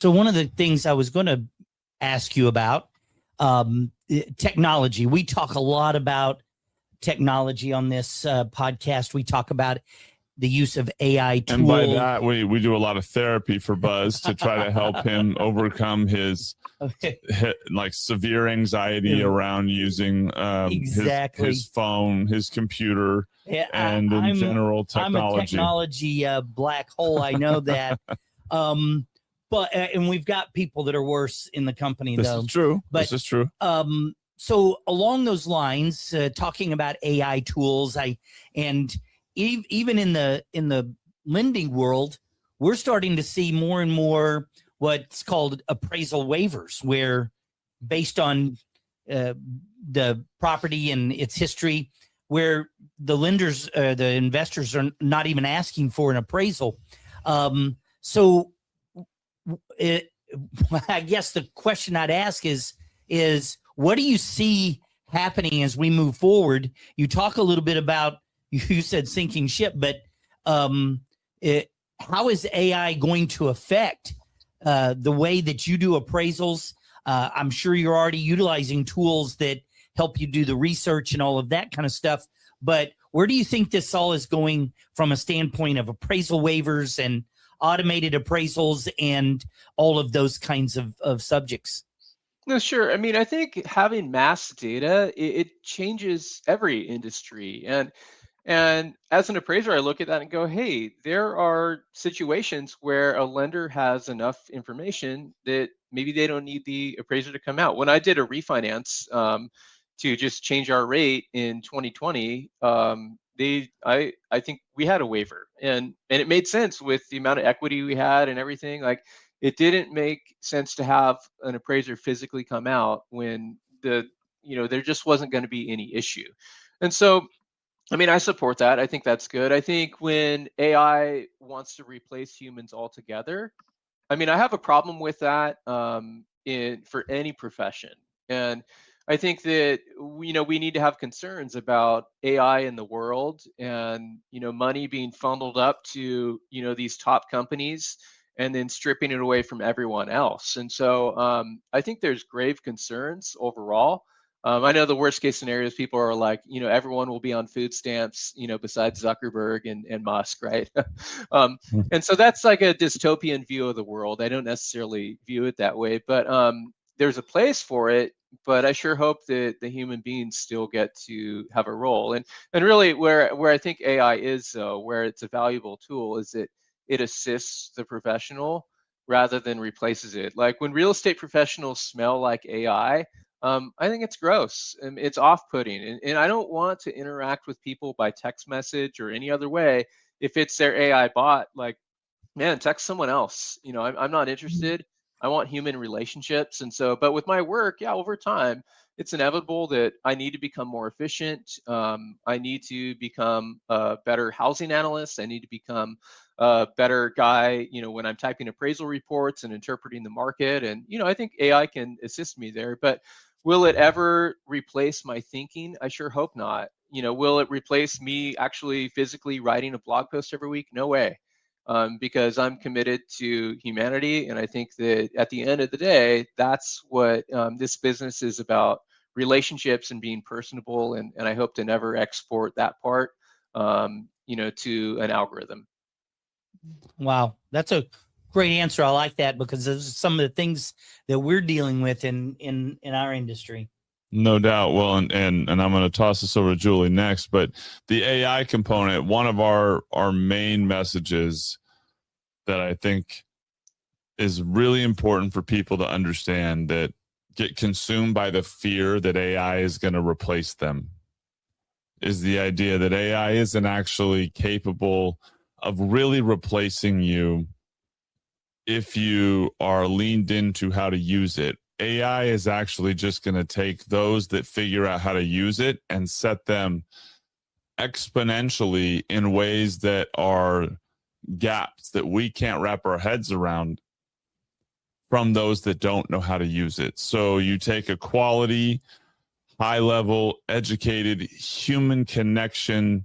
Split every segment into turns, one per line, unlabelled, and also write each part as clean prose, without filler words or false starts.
So one of the things I was going to ask you about, technology. We talk a lot about technology on this podcast. We talk about the use of AI tools.
And by that, we do a lot of therapy for Buzz to try to help him overcome his like severe anxiety around using his phone, his computer, and in general technology.
I'm a technology black hole. I know that. But and we've got people that are worse in the company, though.
This is true. This is true.
So along those lines, talking about AI tools, even in the lending world, we're starting to see more and more what's called appraisal waivers, where based on the property and its history, where the lenders, the investors are not even asking for an appraisal. I guess the question I'd ask is what do you see happening as we move forward? You talk a little bit about, you said sinking ship, but how is AI going to affect the way that you do appraisals? I'm sure you're already utilizing tools that help you do the research and all of that kind of stuff. But where do you think this all is going from a standpoint of appraisal waivers and automated appraisals and all of those kinds of subjects?
No, sure. I mean, I think having mass data, it changes every industry. And as an appraiser, I look at that and go, hey, there are situations where a lender has enough information that maybe they don't need the appraiser to come out. When I did a refinance to just change our rate in 2020, I think we had a waiver, and it made sense with the amount of equity we had and everything. Like, it didn't make sense to have an appraiser physically come out when there just wasn't going to be any issue. And so, I mean, I support that. I think that's good. I think when AI wants to replace humans altogether, I mean, I have a problem with that for any profession. And I think that we need to have concerns about AI in the world and money being funneled up to these top companies and then stripping it away from everyone else. And so I think there's grave concerns overall. I know the worst case scenarios, people are like, everyone will be on food stamps, besides Zuckerberg and Musk, right? And so that's like a dystopian view of the world. I don't necessarily view it that way, but there's a place for it. But I sure hope that the human beings still get to have a role. And really where I think AI is, though, where it's a valuable tool, is that it assists the professional rather than replaces it. Like when real estate professionals smell like AI, I think it's gross and it's off-putting. And I don't want to interact with people by text message or any other way. If it's their AI bot, like, man, text someone else. I'm not interested. I want human relationships. And so, but with my work, yeah, over time, it's inevitable that I need to become more efficient. I need to become a better housing analyst. I need to become a better guy, when I'm typing appraisal reports and interpreting the market. And, I think AI can assist me there, but will it ever replace my thinking? I sure hope not. Will it replace me actually physically writing a blog post every week? No way. Because I'm committed to humanity. And I think that at the end of the day, that's what this business is about, relationships and being personable. And I hope to never export that part, to an algorithm.
Wow. That's a great answer. I like that, because those are some of the things that we're dealing with in our industry.
No doubt. Well, and I'm going to toss this over to Julie next, but the AI component, one of our main messages that I think is really important for people to understand, that get consumed by the fear that AI is going to replace them, is the idea that AI isn't actually capable of really replacing you if you are leaned into how to use it. AI is actually just going to take those that figure out how to use it and set them exponentially in ways that are gaps that we can't wrap our heads around from those that don't know how to use it. So you take a quality, high-level, educated, human connection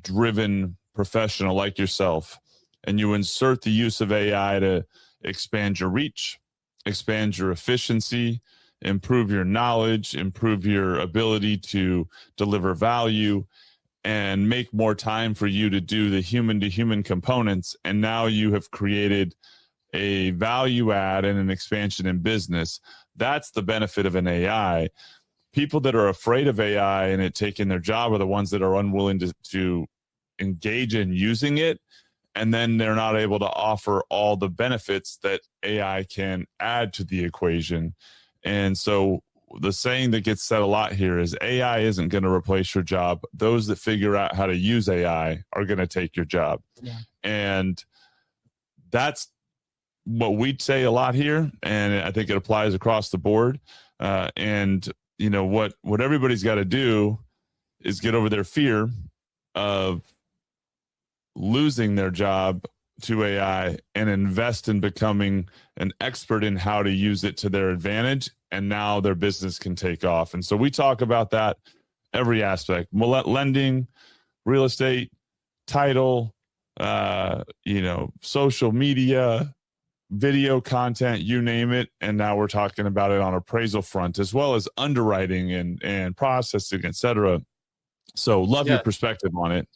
driven professional like yourself, and you insert the use of AI to expand your reach, expand your efficiency, improve your knowledge, improve your ability to deliver value, and make more time for you to do the human to human components. And now you have created a value add and an expansion in business. That's the benefit of an AI. People that are afraid of AI and it taking their job are the ones that are unwilling to engage in using it. And then they're not able to offer all the benefits that AI can add to the equation. And so the saying that gets said a lot here is AI isn't going to replace your job. Those that figure out how to use AI are going to take your job.
Yeah.
And that's what we'd say a lot here. And I think it applies across the board. And you know, what everybody's got to do is get over their fear of losing their job to AI and invest in becoming an expert in how to use it to their advantage. And now their business can take off. And so we talk about that every aspect: lending, real estate, title, social media, video content, you name it. And now we're talking about it on appraisal front, as well as underwriting and processing, et cetera. So love your perspective on it.